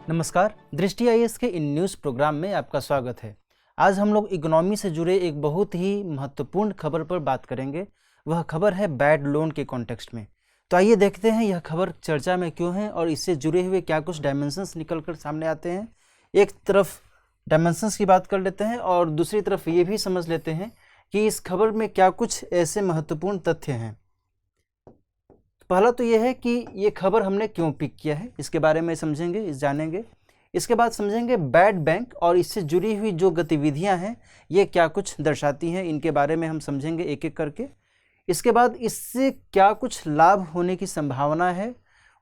नमस्कार, दृष्टि आईएएस के इन न्यूज़ प्रोग्राम में आपका स्वागत है। आज हम लोग इकोनॉमी से जुड़े एक बहुत ही महत्वपूर्ण खबर पर बात करेंगे। वह खबर है बैड लोन के कॉन्टेक्स्ट में। तो आइए देखते हैं यह खबर चर्चा में क्यों है और इससे जुड़े हुए क्या कुछ डायमेंशंस निकल कर सामने आते हैं। एक तरफ डायमेंशंस की बात कर लेते हैं और दूसरी तरफ ये भी समझ लेते हैं कि इस खबर में क्या कुछ ऐसे महत्वपूर्ण तथ्य हैं। पहला तो यह है कि ये खबर हमने क्यों पिक किया है, इसके बारे में समझेंगे, जानेंगे। इसके बाद समझेंगे बैड बैंक और इससे जुड़ी हुई जो गतिविधियां हैं ये क्या कुछ दर्शाती हैं, इनके बारे में हम समझेंगे एक एक करके। इसके बाद इससे क्या कुछ लाभ होने की संभावना है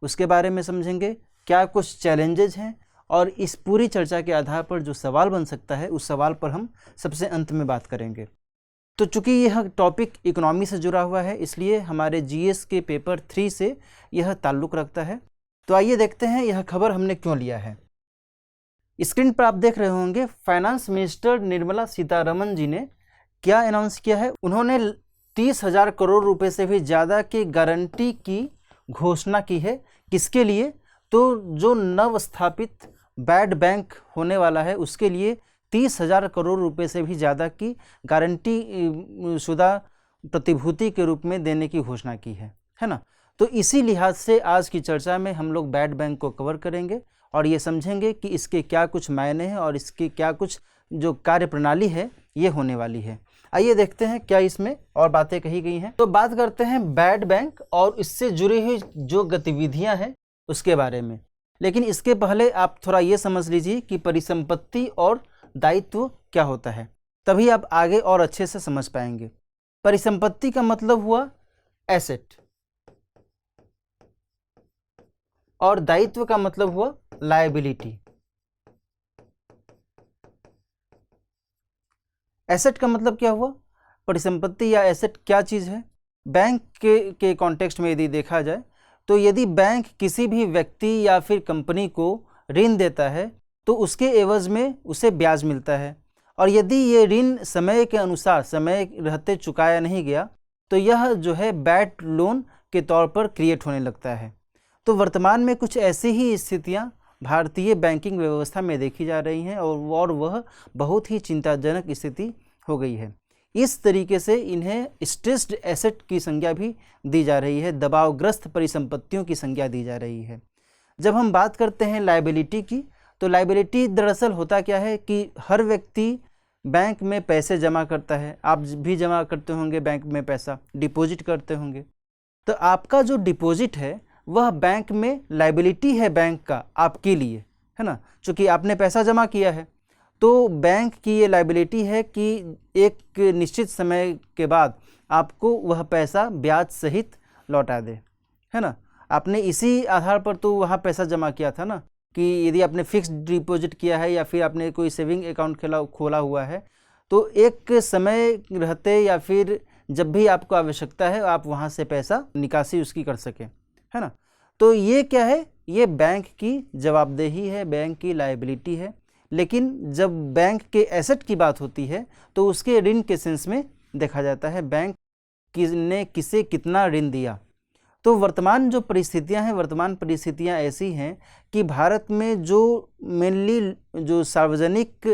उसके बारे में समझेंगे, क्या कुछ चैलेंजेज हैं और इस पूरी चर्चा के आधार पर जो सवाल बन सकता है उस सवाल पर हम सबसे अंत में बात करेंगे। तो चूंकि यह टॉपिक इकोनॉमी से जुड़ा हुआ है इसलिए हमारे जीएस के पेपर 3 से यह ताल्लुक़ रखता है। तो आइए देखते हैं यह खबर हमने क्यों लिया है। स्क्रीन पर आप देख रहे होंगे फाइनेंस मिनिस्टर निर्मला सीतारमण जी ने क्या अनाउंस किया है। उन्होंने 30,000 करोड़ रुपए से भी ज़्यादा की गारंटी की घोषणा की है। किसके लिए? तो जो नव स्थापित बैड बैंक होने वाला है उसके लिए 30,000 करोड़ रुपए से भी ज़्यादा की गारंटी शुदा प्रतिभूति के रूप में देने की घोषणा की है ना। तो इसी लिहाज से आज की चर्चा में हम लोग बैड बैंक को कवर करेंगे और ये समझेंगे कि इसके क्या कुछ मायने हैं और इसकी क्या कुछ जो कार्यप्रणाली है ये होने वाली है। आइए देखते हैं क्या इसमें और बातें कही गई हैं। तो बात करते हैं बैड बैंक और इससे जुड़ी हुई जो गतिविधियां हैं उसके बारे में। लेकिन इसके पहले आप थोड़ा ये समझ लीजिए कि परिसंपत्ति और दायित्व क्या होता है, तभी आप आगे और अच्छे से समझ पाएंगे। परिसंपत्ति का मतलब हुआ एसेट और दायित्व का मतलब हुआ लायबिलिटी। एसेट का मतलब क्या हुआ? परिसंपत्ति या एसेट क्या चीज़ है? बैंक के कॉन्टेक्स्ट में यदि देखा जाए तो यदि बैंक किसी भी व्यक्ति या फिर कंपनी को ऋण देता है तो उसके एवज में उसे ब्याज मिलता है और यदि ये ऋण समय के अनुसार समय रहते चुकाया नहीं गया तो यह जो है बैड लोन के तौर पर क्रिएट होने लगता है। तो वर्तमान में कुछ ऐसी ही स्थितियां भारतीय बैंकिंग व्यवस्था में देखी जा रही हैं और वह बहुत ही चिंताजनक स्थिति हो गई है। इस तरीके से इन्हें स्ट्रेस्ड एसेट की संज्ञा भी दी जा रही है, दबावग्रस्त परिसंपत्तियों की संज्ञा दी जा रही है। जब हम बात करते हैं लायबिलिटी की तो लायबिलिटी दरअसल होता क्या है कि हर व्यक्ति बैंक में पैसे जमा करता है। आप भी जमा करते होंगे बैंक में पैसा, डिपॉजिट करते होंगे। तो आपका जो डिपॉजिट है वह बैंक में लायबिलिटी है बैंक का आपके लिए, है ना। चूँकि आपने पैसा जमा किया है तो बैंक की ये लायबिलिटी है कि एक निश्चित समय के बाद आपको वह पैसा ब्याज सहित लौटा दे, है ना। आपने इसी आधार पर तो वहाँ पैसा जमा किया था ना, कि यदि आपने फिक्स्ड डिपॉजिट किया है या फिर आपने कोई सेविंग अकाउंट खोला हुआ है तो एक समय रहते या फिर जब भी आपको आवश्यकता है आप वहाँ से पैसा निकासी उसकी कर सकें, है ना। तो ये क्या है? ये बैंक की जवाबदेही है, बैंक की लायबिलिटी है। लेकिन जब बैंक के एसेट की बात होती है तो उसके ऋण के सेंस में देखा जाता है बैंक ने किसे कितना ऋण दिया। तो वर्तमान जो परिस्थितियां हैं, वर्तमान परिस्थितियां ऐसी हैं कि भारत में जो मेनली जो सार्वजनिक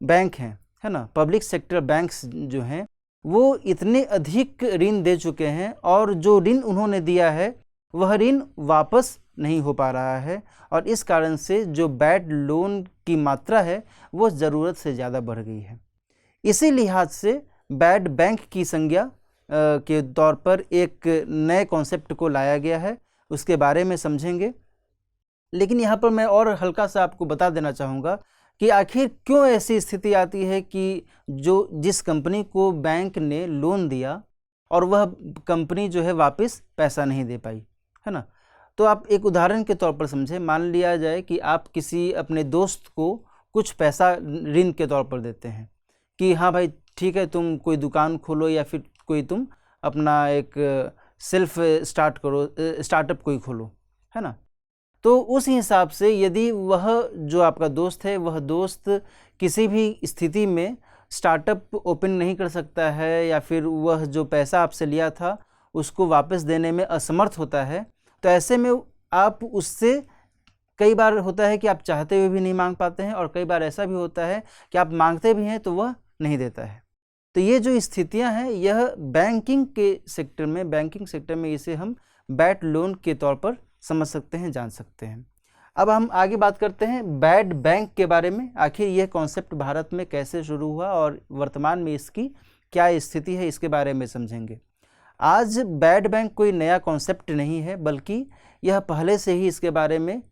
बैंक हैं, है ना, पब्लिक सेक्टर बैंक्स जो हैं वो इतने अधिक ऋण दे चुके हैं और जो ऋण उन्होंने दिया है वह ऋण वापस नहीं हो पा रहा है और इस कारण से जो बैड लोन की मात्रा है वो ज़रूरत से ज़्यादा बढ़ गई है। इसी लिहाज से बैड बैंक की संज्ञा के तौर पर एक नए कॉन्सेप्ट को लाया गया है, उसके बारे में समझेंगे। लेकिन यहाँ पर मैं और हल्का सा आपको बता देना चाहूँगा कि आखिर क्यों ऐसी स्थिति आती है कि जिस कंपनी को बैंक ने लोन दिया और वह कंपनी जो है वापस पैसा नहीं दे पाई, है ना। तो आप एक उदाहरण के तौर पर समझें, मान लिया जाए कि आप किसी अपने दोस्त को कुछ पैसा ऋण के तौर पर देते हैं कि हाँ भाई ठीक है, तुम कोई दुकान खोलो या फिर कोई तुम अपना एक सेल्फ स्टार्टअप कोई खोलो, है ना। तो उस हिसाब से यदि वह जो आपका दोस्त है वह दोस्त किसी भी स्थिति में स्टार्टअप ओपन नहीं कर सकता है या फिर वह जो पैसा आपसे लिया था उसको वापस देने में असमर्थ होता है, तो ऐसे में आप उससे कई बार होता है कि आप चाहते हुए भी नहीं मांग पाते हैं, और कई बार ऐसा भी होता है कि आप मांगते भी हैं तो वह नहीं देता है। तो ये जो स्थितियां हैं, यह बैंकिंग सेक्टर में इसे हम बैड लोन के तौर पर समझ सकते हैं, जान सकते हैं। अब हम आगे बात करते हैं बैड बैंक के बारे में। आखिर यह कॉन्सेप्ट भारत में कैसे शुरू हुआ और वर्तमान में इसकी क्या स्थिति है, इसके बारे में समझेंगे। आज बैड बैंक कोई नया कॉन्सेप्ट नहीं है, बल्कि यह पहले से ही इसके बारे में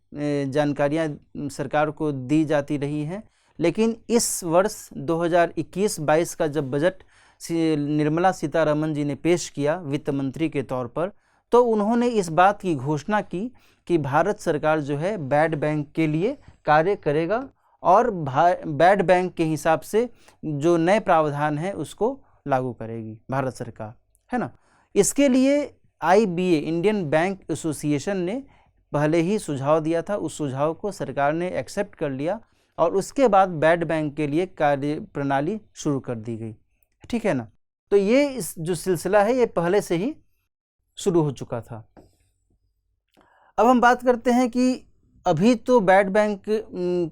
जानकारियां सरकार को दी जाती रही हैं। लेकिन इस वर्ष 2021-22 का जब बजट निर्मला सीतारमण जी ने पेश किया वित्त मंत्री के तौर पर, तो उन्होंने इस बात की घोषणा की कि भारत सरकार जो है बैड बैंक के लिए कार्य करेगा, और बैड बैंक के हिसाब से जो नए प्रावधान है उसको लागू करेगी भारत सरकार, है ना। इसके लिए IBA, इंडियन बैंक एसोसिएशन ने पहले ही सुझाव दिया था, उस सुझाव को सरकार ने एक्सेप्ट कर लिया, और उसके बाद बैड बैंक के लिए कार्य प्रणाली शुरू कर दी गई, ठीक है ना। तो ये इस जो सिलसिला है ये पहले से ही शुरू हो चुका था। अब हम बात करते हैं कि अभी तो बैड बैंक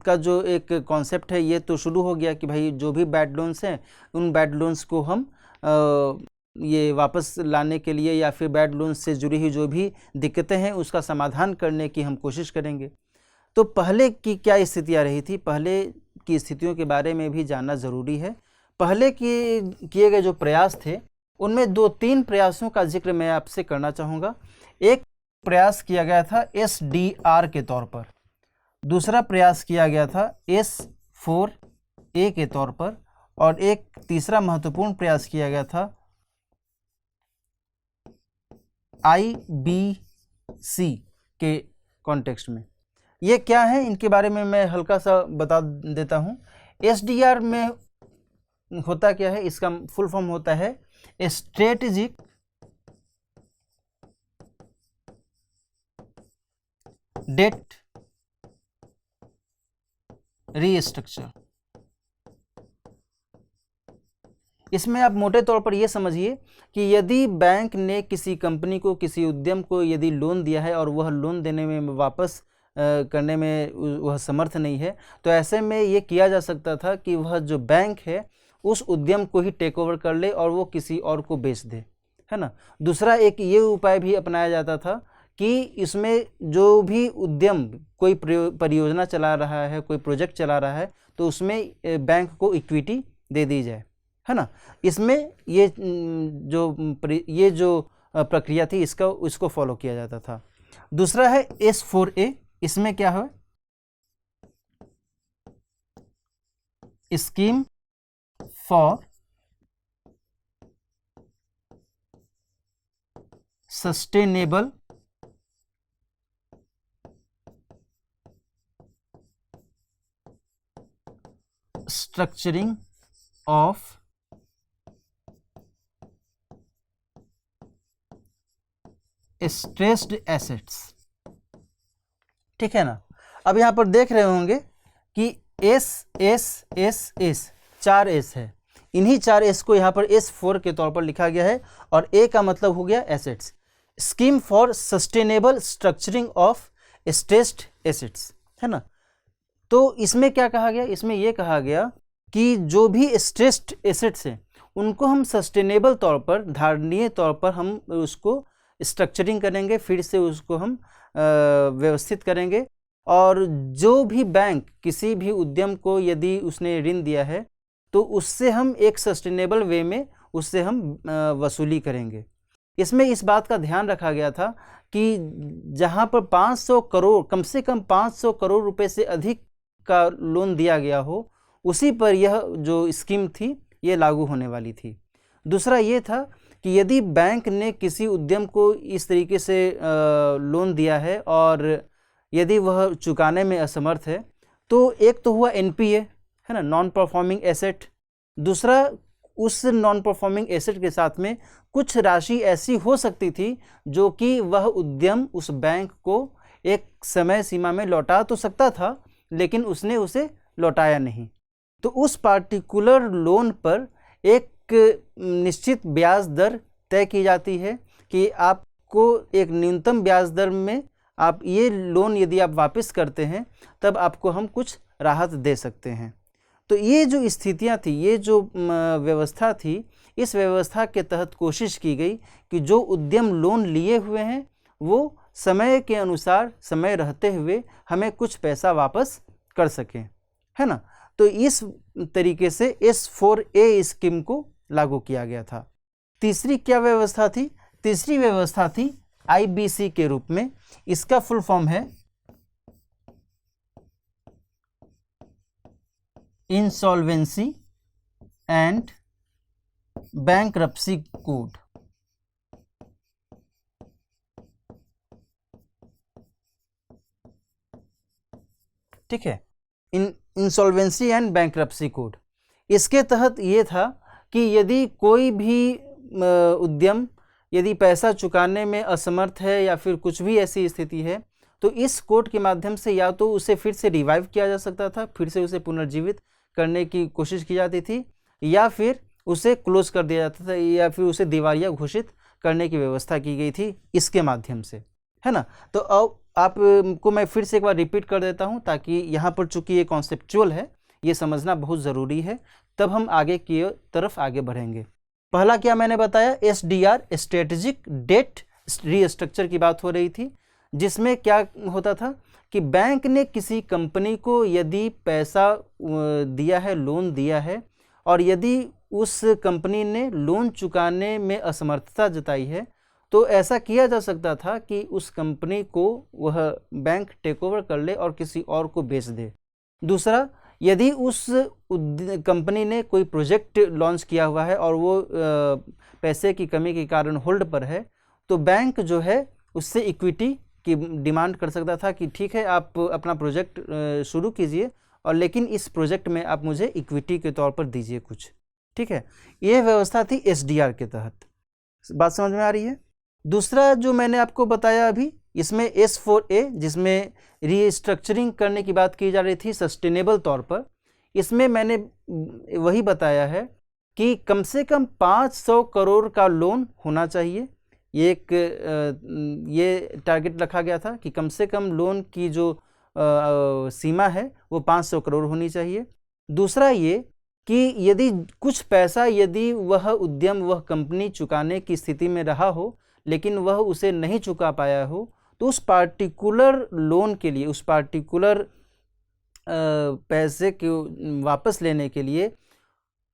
का जो एक कॉन्सेप्ट है ये तो शुरू हो गया कि भाई जो भी बैड लोन्स हैं उन बैड लोन्स को हम ये वापस लाने के लिए, या फिर बैड लोन्स से जुड़ी हुई जो भी दिक्कतें हैं उसका समाधान करने की हम कोशिश करेंगे। तो पहले की क्या स्थितियाँ रही थी, पहले की स्थितियों के बारे में भी जानना ज़रूरी है। पहले किए गए जो प्रयास थे उनमें 2-3 प्रयासों का जिक्र मैं आपसे करना चाहूँगा। एक प्रयास किया गया था SDR के तौर पर, दूसरा प्रयास किया गया था S4A के तौर पर, और एक तीसरा महत्वपूर्ण प्रयास किया गया था IBC के कॉन्टेक्स्ट में। ये क्या है, इनके बारे में मैं हल्का सा बता देता हूँ। SDR में होता क्या है, इसका फुल फॉर्म होता है स्ट्रेटेजिक डेट रीस्ट्रक्चर। इसमें आप मोटे तौर पर यह समझिए कि यदि बैंक ने किसी कंपनी को, किसी उद्यम को यदि लोन दिया है और वह लोन देने में वापस करने में वह समर्थ नहीं है, तो ऐसे में ये किया जा सकता था कि वह जो बैंक है उस उद्यम को ही टेक ओवर कर ले और वो किसी और को बेच दे, है ना। दूसरा एक ये उपाय भी अपनाया जाता था कि इसमें जो भी उद्यम कोई परियोजना चला रहा है, कोई प्रोजेक्ट चला रहा है, तो उसमें बैंक को इक्विटी दे दी जाए, है ना। इसमें ये जो प्रक्रिया थी इसको फॉलो किया जाता था। दूसरा है S4A। इसमें क्या है, scheme for sustainable structuring of stressed assets, ठीक है ना। अब यहां पर देख रहे होंगे कि S 4 S है, इन्हीं 4 S को यहां पर S4 के तौर पर लिखा गया है, और A का मतलब हो गया assets, scheme for sustainable structuring of stressed assets, है ना। तो इसमें क्या कहा गया, इसमें यह कहा गया कि जो भी स्ट्रेस्ड एसेट्स हैं उनको हम सस्टेनेबल तौर पर, धारणीय तौर पर हम उसको स्ट्रक्चरिंग करेंगे, फिर से उसको हम व्यवस्थित करेंगे, और जो भी बैंक किसी भी उद्यम को यदि उसने ऋण दिया है तो उससे हम एक सस्टेनेबल वे में उससे हम वसूली करेंगे। इसमें इस बात का ध्यान रखा गया था कि जहां पर 500 करोड़, कम से कम 500 करोड़ रुपए से अधिक का लोन दिया गया हो, उसी पर यह जो स्कीम थी ये लागू होने वाली थी। दूसरा ये था कि यदि बैंक ने किसी उद्यम को इस तरीके से लोन दिया है और यदि वह चुकाने में असमर्थ है, तो एक तो हुआ NPA, है ना, नॉन परफॉर्मिंग एसेट। दूसरा, उस नॉन परफॉर्मिंग एसेट के साथ में कुछ राशि ऐसी हो सकती थी जो कि वह उद्यम उस बैंक को एक समय सीमा में लौटा तो सकता था, लेकिन उसने उसे लौटाया नहीं। तो उस पार्टिकुलर लोन पर एक निश्चित ब्याज दर तय की जाती है कि आपको एक न्यूनतम ब्याज दर में आप ये लोन यदि आप वापस करते हैं तब आपको हम कुछ राहत दे सकते हैं। तो ये जो स्थितियां थी, ये जो व्यवस्था थी, इस व्यवस्था के तहत कोशिश की गई कि जो उद्यम लोन लिए हुए हैं वो समय के अनुसार, समय रहते हुए हमें कुछ पैसा वापस कर सकें, है ना। तो इस तरीके से S4A स्कीम को लागू किया गया था। तीसरी क्या व्यवस्था थी? तीसरी व्यवस्था थी IBC के रूप में। इसका फुल फॉर्म है इंसॉल्वेंसी एंड बैंक्रप्सी कोड। ठीक है, इंसॉल्वेंसी एंड बैंक्रप्सी कोड। इसके तहत ये था कि यदि कोई भी उद्यम यदि पैसा चुकाने में असमर्थ है या फिर कुछ भी ऐसी स्थिति है, तो इस कोड के माध्यम से या तो उसे फिर से रिवाइव किया जा सकता था, फिर से उसे पुनर्जीवित करने की कोशिश की जाती थी, या फिर उसे क्लोज कर दिया जाता था, या फिर उसे दिवालिया घोषित करने की व्यवस्था की गई थी इसके माध्यम से, है ना। तो अब आपको मैं फिर से एक बार रिपीट कर देता हूं, ताकि यहाँ पर चूंकि ये कॉन्सेप्चुअल है, ये समझना बहुत ज़रूरी है, तब हम आगे की तरफ आगे बढ़ेंगे। पहला क्या मैंने बताया? SDR, स्ट्रेटेजिक डेट रीस्ट्रक्चर की बात हो रही थी, जिसमें क्या होता था कि बैंक ने किसी कंपनी को यदि पैसा दिया है, लोन दिया है, और यदि उस कंपनी ने लोन चुकाने में असमर्थता जताई है, तो ऐसा किया जा सकता था कि उस कंपनी को वह बैंक टेक ओवर कर ले और किसी और को बेच दे। दूसरा, यदि उस कंपनी ने कोई प्रोजेक्ट लॉन्च किया हुआ है और वो पैसे की कमी के कारण होल्ड पर है, तो बैंक जो है उससे इक्विटी की डिमांड कर सकता था कि ठीक है, आप अपना प्रोजेक्ट शुरू कीजिए, और लेकिन इस प्रोजेक्ट में आप मुझे इक्विटी के तौर पर दीजिए कुछ। ठीक है, ये व्यवस्था थी SDR के तहत। बात समझ में आ रही है? दूसरा जो मैंने आपको बताया अभी, इसमें S4A, जिसमें रीस्ट्रक्चरिंग करने की बात की जा रही थी सस्टेनेबल तौर पर, इसमें मैंने वही बताया है कि कम से कम 500 करोड़ का लोन होना चाहिए। ये टारगेट रखा गया था कि कम से कम लोन की जो सीमा है वो 500 करोड़ होनी चाहिए। दूसरा ये कि यदि कुछ पैसा यदि वह उद्यम, वह कंपनी चुकाने की स्थिति में रहा हो, लेकिन वह उसे नहीं चुका पाया हो, तो उस पार्टिकुलर लोन के लिए, उस पार्टिकुलर पैसे को वापस लेने के लिए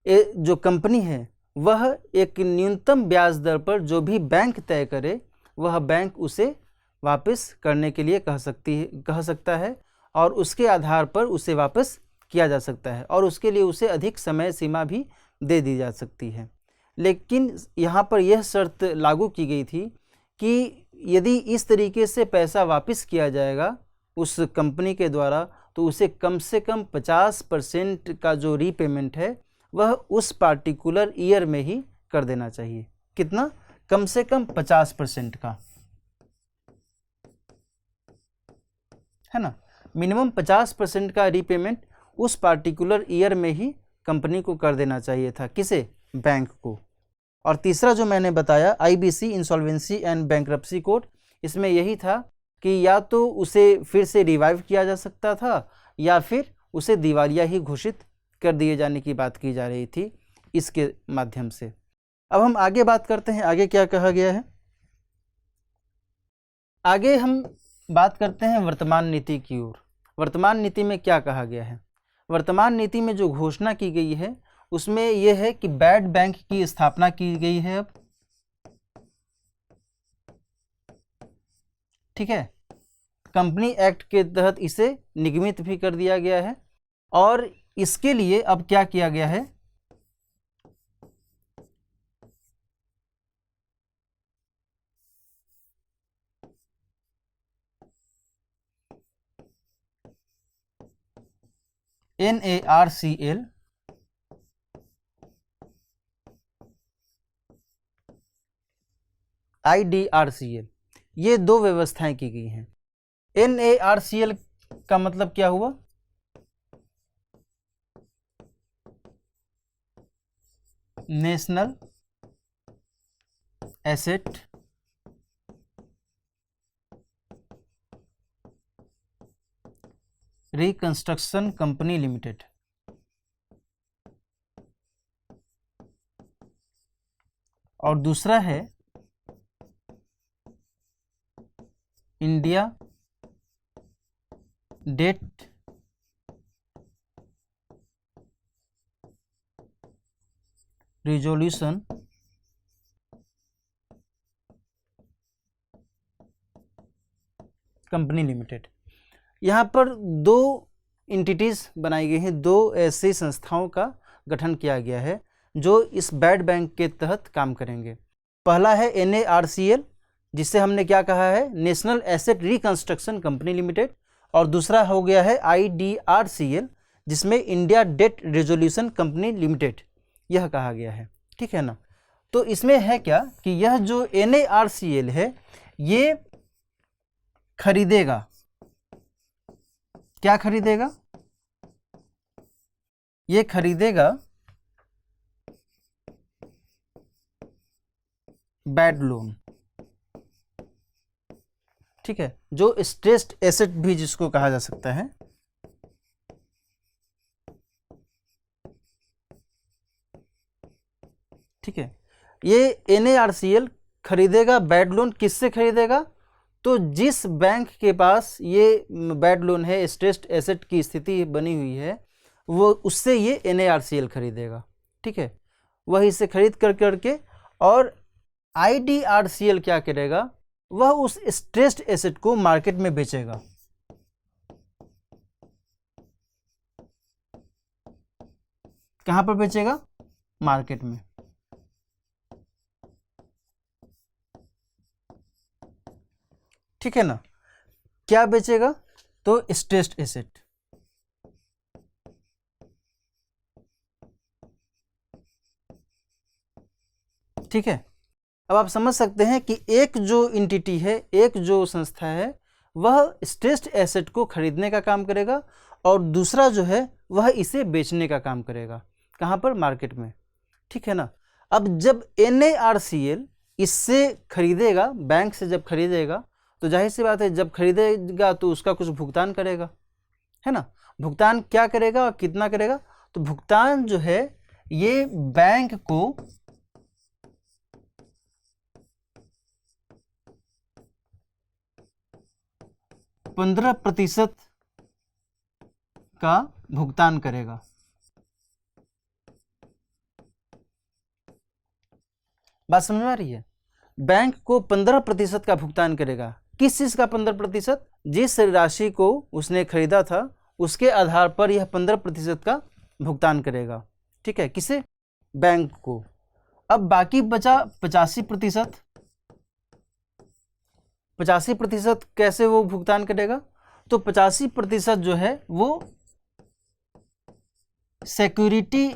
जो कंपनी है वह एक न्यूनतम ब्याज दर पर जो भी बैंक तय करे, वह बैंक उसे वापस करने के लिए कह सकता है, और उसके आधार पर उसे वापस किया जा सकता है, और उसके लिए उसे अधिक समय सीमा भी दे दी जा सकती है। लेकिन यहाँ पर यह शर्त लागू की गई थी कि यदि इस तरीके से पैसा वापस किया जाएगा उस कंपनी के द्वारा, तो उसे कम से कम 50% का जो रीपेमेंट है वह उस पार्टिकुलर ईयर में ही कर देना चाहिए। कितना? कम से कम 50% का, है ना। मिनिमम 50% का रीपेमेंट उस पार्टिकुलर ईयर में ही कंपनी को कर देना चाहिए था। किसे? बैंक को। और तीसरा जो मैंने बताया IBC, insolvency and bankruptcy code, इसमें यही था कि या तो उसे फिर से रिवाइव किया जा सकता था, या फिर उसे दिवालिया ही घोषित कर दिए जाने की बात की जा रही थी इसके माध्यम से। अब हम आगे बात करते हैं, आगे क्या कहा गया है। आगे हम बात करते हैं वर्तमान नीति की ओर। वर्तमान नीति में क्या कहा गया है? वर्तमान नीति में जो घोषणा की गई है उसमें यह है कि बैड बैंक की स्थापना की गई है अब। ठीक है, कंपनी एक्ट के तहत इसे निगमित भी कर दिया गया है, और इसके लिए अब क्या किया गया है, NARCL IDRCL, ये दो व्यवस्थाएं की गई हैं। NARCL का मतलब क्या हुआ? National asset reconstruction company limited. और दूसरा है India debt resolution company limited. यहाँ पर दो एंटिटीज़ बनाई गई हैं, दो ऐसी संस्थाओं का गठन किया गया है जो इस बैड बैंक के तहत काम करेंगे। पहला है NARCL, जिसे हमने क्या कहा है, national asset reconstruction company limited, और दूसरा हो गया है IDRCL, जिसमें India debt resolution company limited यह कहा गया है। ठीक है ना। तो इसमें है क्या कि यह जो NARCL है ये खरीदेगा, क्या खरीदेगा, ये खरीदेगा बैड लोन। ठीक है, जो स्ट्रेस्ड एसेट भी जिसको कहा जा सकता है। ठीक है, ये NARCL खरीदेगा बैड लोन। किससे खरीदेगा? तो जिस बैंक के पास ये बैड लोन है, स्ट्रेस्ड एसेट की स्थिति बनी हुई है, वो उससे ये NARCL खरीदेगा। ठीक है, वह इसे खरीद करके और IDRCL क्या करेगा, वह उस स्ट्रेस्ड एसेट को मार्केट में बेचेगा। कहां पर बेचेगा? मार्केट में। ठीक है ना। क्या बेचेगा? तो स्ट्रेस्ड एसेट। ठीक है, अब आप समझ सकते हैं कि एक जो एंटिटी है, एक जो संस्था है, वह स्ट्रेस्ड एसेट को खरीदने का काम करेगा और दूसरा जो है वह इसे बेचने का काम करेगा। कहाँ पर? मार्केट में। ठीक है ना। अब जब NARCL इससे खरीदेगा, बैंक से जब खरीदेगा, तो जाहिर सी बात है जब खरीदेगा तो उसका कुछ भुगतान करेगा, है ना। भुगतान क्या करेगा और कितना करेगा? तो भुगतान जो है ये बैंक को 15% का भुगतान करेगा। बात समझ में आ रही है? बैंक को 15% का भुगतान करेगा। किस चीज का 15%? जिस राशि को उसने खरीदा था उसके आधार पर यह 15% का भुगतान करेगा। ठीक है, किसे? बैंक को। अब बाकी बचा 85%। 85% कैसे वो भुगतान करेगा? तो 85% जो है वो सिक्योरिटी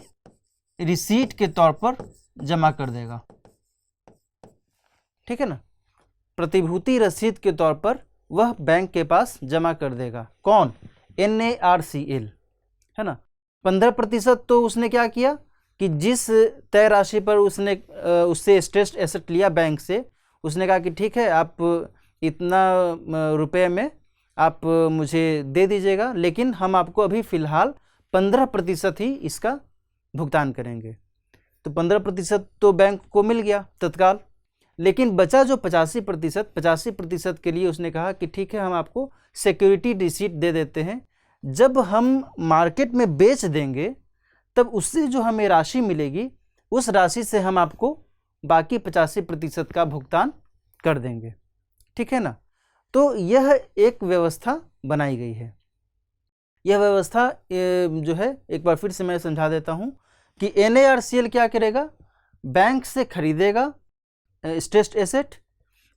रिसीट के तौर पर जमा कर देगा। ठीक है ना, प्रतिभूति रसीद के तौर पर वह बैंक के पास जमा कर देगा। कौन? NARCL, है ना। 15% तो उसने क्या किया कि जिस तय राशि पर उसने उससे स्ट्रेस्ड एसेट लिया बैंक से, उसने कहा कि ठीक है आप इतना रुपए में आप मुझे दे दीजिएगा, लेकिन हम आपको अभी फ़िलहाल 15% ही इसका भुगतान करेंगे। तो 15% तो बैंक को मिल गया तत्काल, लेकिन बचा जो 85% के लिए उसने कहा कि ठीक है हम आपको सिक्योरिटी रिसीट दे देते हैं, जब हम मार्केट में बेच देंगे तब उससे जो हमें राशि मिलेगी उस राशि से हम आपको बाकी 85% का भुगतान कर देंगे। ठीक है ना। तो यह एक व्यवस्था बनाई गई है। यह व्यवस्था जो है एक बार फिर से मैं समझा देता हूं कि NARCL क्या करेगा? बैंक से खरीदेगा स्ट्रेस्ड एसेट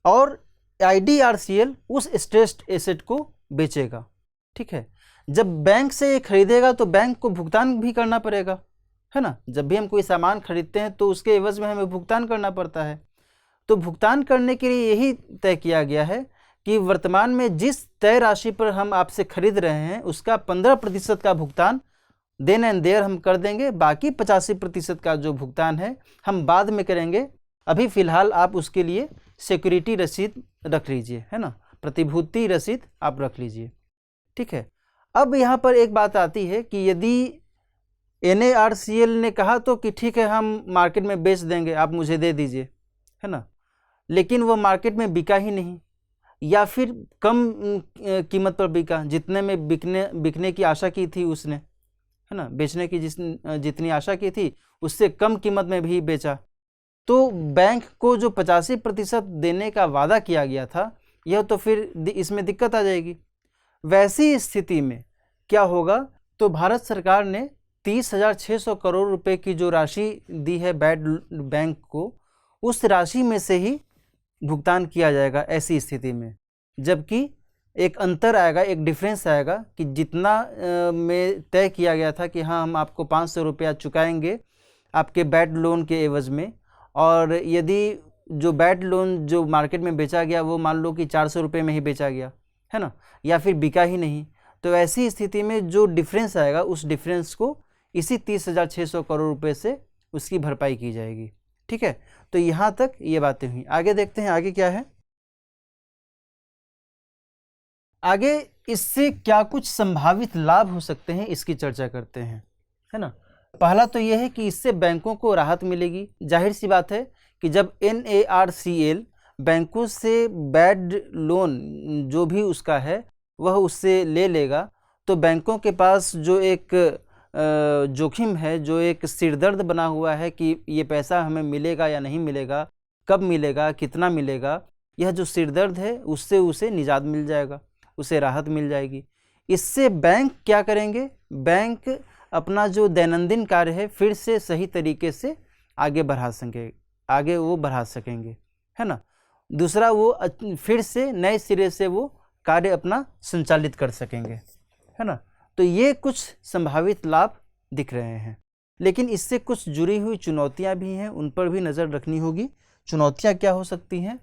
और IDRCL उस स्ट्रेस्ड एसेट को बेचेगा। ठीक है, जब बैंक से ये खरीदेगा तो बैंक को भुगतान भी करना पड़ेगा, है ना। जब भी हम कोई सामान खरीदते हैं तो उसके एवज में हमें भुगतान करना पड़ता है। तो भुगतान करने के लिए यही तय किया गया है कि वर्तमान में जिस तय राशि पर हम आपसे खरीद रहे हैं उसका 15% का भुगतान देन एंड देयर हम कर देंगे, बाकी 85% का जो भुगतान है हम बाद में करेंगे। अभी फ़िलहाल आप उसके लिए सिक्योरिटी रसीद रख लीजिए, है ना, प्रतिभूति रसीद आप रख लीजिए। ठीक है, अब यहाँ पर एक बात आती है कि यदि NARCL ने कहा तो कि ठीक है हम मार्केट में बेच देंगे, आप मुझे दे दीजिए, है ना, लेकिन वो मार्केट में बिका ही नहीं, या फिर कम कीमत पर बिका, जितने में बिकने की आशा की थी उसने, है ना, बेचने की जितनी आशा की थी उससे कम कीमत में भी बेचा, तो बैंक को जो 85% देने का वादा किया गया था, यह तो फिर इसमें दिक्कत आ जाएगी। वैसी स्थिति में क्या होगा, तो भारत सरकार ने 30,600 करोड़ रुपए की जो राशि दी है बैंक को, उस राशि में से ही भुगतान किया जाएगा ऐसी स्थिति में। जबकि एक अंतर आएगा, एक डिफरेंस आएगा कि जितना में तय किया गया था कि हाँ हम आपको 500 रुपया चुकाएंगे आपके बैड लोन के एवज में, और यदि जो बैड लोन जो मार्केट में बेचा गया वो मान लो कि 400 रुपये में ही बेचा गया, है ना, या फिर बिका ही नहीं, तो ऐसी स्थिति में जो डिफरेंस आएगा उस डिफरेंस को इसी 30,600 करोड़ रुपए से उसकी भरपाई की जाएगी। ठीक है, तो यहाँ तक ये बातें हुई। आगे देखते हैं आगे क्या है। आगे इससे क्या कुछ संभावित लाभ हो सकते हैं इसकी चर्चा करते हैं, है ना। पहला तो यह है कि इससे बैंकों को राहत मिलेगी। जाहिर सी बात है कि जब NARCL बैंकों से बैड लोन जो भी उसका है वह उससे ले लेगा, तो बैंकों के पास जो एक जोखिम है, जो एक सिरदर्द बना हुआ है कि ये पैसा हमें मिलेगा या नहीं मिलेगा, कब मिलेगा, कितना मिलेगा, यह जो सिरदर्द है उससे उसे निजात मिल जाएगा, उसे राहत मिल जाएगी। इससे बैंक क्या करेंगे, बैंक अपना जो दैनंदिन कार्य है फिर से सही तरीके से आगे वो बढ़ा सकेंगे, है ना। दूसरा, वो फिर से नए सिरे से वो कार्य अपना संचालित कर सकेंगे, है ना। तो ये कुछ संभावित लाभ दिख रहे हैं, लेकिन इससे कुछ जुड़ी हुई चुनौतियां भी हैं, उन पर भी नज़र रखनी होगी। चुनौतियां क्या हो सकती हैं?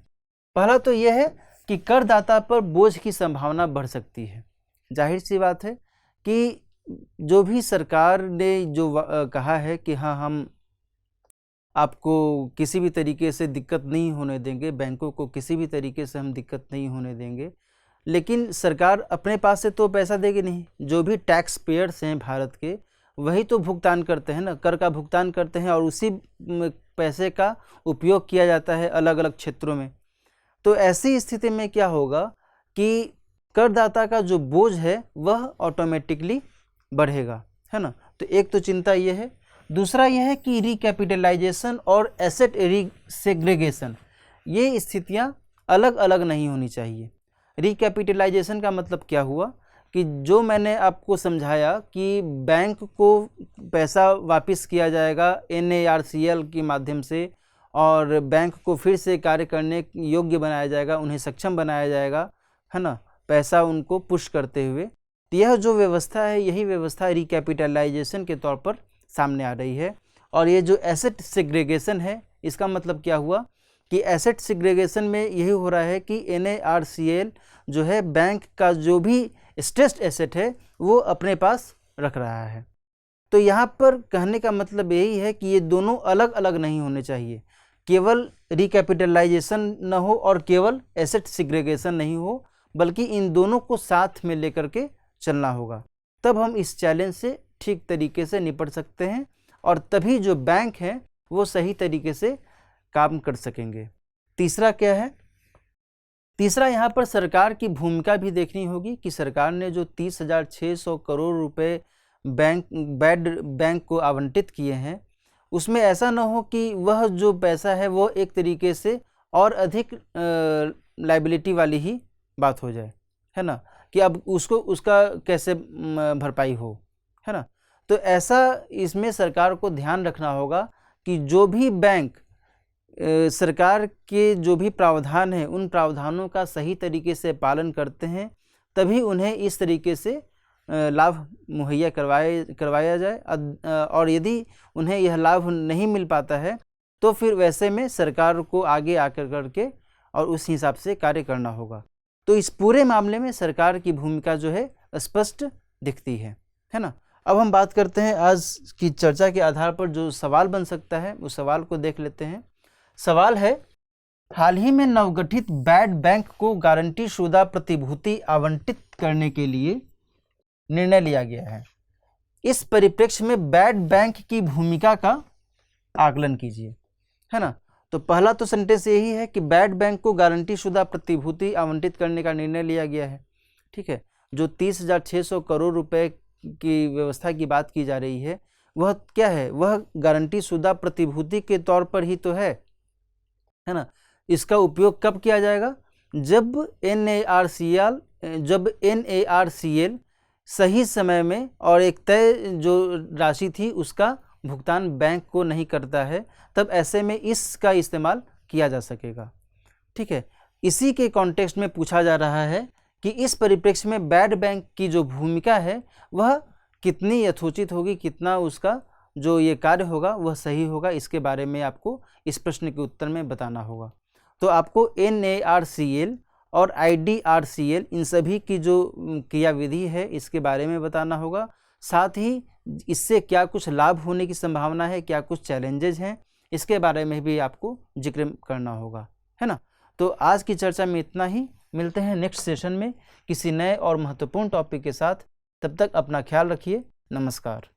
पहला तो यह है कि करदाता पर बोझ की संभावना बढ़ सकती है। जाहिर सी बात है कि जो भी सरकार ने जो कहा है कि हाँ हम आपको किसी भी तरीके से दिक्कत नहीं होने देंगे, बैंकों को किसी भी तरीके से हम दिक्कत नहीं होने देंगे, लेकिन सरकार अपने पास से तो पैसा देगी नहीं। जो भी टैक्स पेयर्स हैं भारत के, वही तो भुगतान करते हैं ना, कर का भुगतान करते हैं, और उसी पैसे का उपयोग किया जाता है अलग अलग क्षेत्रों में। तो ऐसी स्थिति में क्या होगा कि करदाता का जो बोझ है वह ऑटोमेटिकली बढ़ेगा, है ना। तो एक तो चिंता यह है। दूसरा यह है कि रिकैपिटलाइजेशन और एसेट सेग्रीगेशन, ये स्थितियां अलग अलग नहीं होनी चाहिए। रिकैपिटलाइजेशन का मतलब क्या हुआ कि जो मैंने आपको समझाया कि बैंक को पैसा वापस किया जाएगा NARCL के माध्यम से, और बैंक को फिर से कार्य करने योग्य बनाया जाएगा, उन्हें सक्षम बनाया जाएगा, है ना, पैसा उनको पुश करते हुए। तो यह जो व्यवस्था है, यही व्यवस्था रिकैपिटलाइजेशन के तौर पर सामने आ रही है। और ये जो एसेट सेग्रीगेशन है, इसका मतलब क्या हुआ कि एसेट सेग्रीगेशन में यही हो रहा है कि NARCL जो है बैंक का जो भी स्ट्रेस्ड एसेट है वो अपने पास रख रहा है। तो यहाँ पर कहने का मतलब यही है कि ये दोनों अलग अलग नहीं होने चाहिए। केवल रिकैपिटलाइजेशन न हो और केवल एसेट सेग्रीगेशन नहीं हो, बल्कि इन दोनों को साथ में लेकर के चलना होगा। तब हम इस चैलेंज से ठीक तरीके से निपट सकते हैं, और तभी जो बैंक हैं वो सही तरीके से काम कर सकेंगे। तीसरा क्या है? तीसरा, यहाँ पर सरकार की भूमिका भी देखनी होगी कि सरकार ने जो 30,600 करोड़ रुपए बैंक को आवंटित किए हैं, उसमें ऐसा न हो कि वह जो पैसा है वो एक तरीके से और अधिक लायबिलिटी वाली ही बात हो जाए, है ना, कि अब उसका कैसे भरपाई हो, है ना। तो ऐसा इसमें सरकार को ध्यान रखना होगा कि जो भी बैंक सरकार के जो भी प्रावधान हैं उन प्रावधानों का सही तरीके से पालन करते हैं, तभी उन्हें इस तरीके से लाभ मुहैया करवाया जाए। और यदि उन्हें यह लाभ नहीं मिल पाता है तो फिर वैसे में सरकार को आगे आकर करके और उस हिसाब से कार्य करना होगा। तो इस पूरे मामले में सरकार की भूमिका जो है स्पष्ट दिखती है ना। अब हम बात करते हैं आज की चर्चा के आधार पर जो सवाल बन सकता है, उस सवाल को देख लेते हैं। सवाल है, हाल ही में नवगठित बैड बैंक को गारंटी शुदा प्रतिभूति आवंटित करने के लिए निर्णय लिया गया है। इस परिप्रेक्ष्य में बैड बैंक की भूमिका का आकलन कीजिए, है ना। तो पहला तो सेंटेंस यही है कि बैड बैंक को गारंटी शुदा प्रतिभूति आवंटित करने का निर्णय लिया गया है, ठीक है। जो 30,600 करोड़ रुपए की व्यवस्था की बात की जा रही है वह क्या है, वह गारंटी शुदा प्रतिभूति के तौर पर ही तो है ना। इसका उपयोग कब किया जाएगा, जब NARCL सही समय में और एक तय जो राशि थी उसका भुगतान बैंक को नहीं करता है, तब ऐसे में इसका इस्तेमाल किया जा सकेगा, ठीक है। इसी के कॉन्टेक्स्ट में पूछा जा रहा है कि इस परिप्रेक्ष्य में बैड बैंक की जो भूमिका है वह कितनी यथोचित होगी, कितना उसका जो ये कार्य होगा वह सही होगा, इसके बारे में आपको इस प्रश्न के उत्तर में बताना होगा। तो आपको NARCL और IDRCL इन सभी की जो क्रियाविधि है इसके बारे में बताना होगा, साथ ही इससे क्या कुछ लाभ होने की संभावना है, क्या कुछ चैलेंजेज हैं, इसके बारे में भी आपको जिक्र करना होगा, है ना। तो आज की चर्चा में इतना ही, मिलते हैं नेक्स्ट सेशन में किसी नए और महत्वपूर्ण टॉपिक के साथ। तब तक अपना ख्याल रखिए, नमस्कार।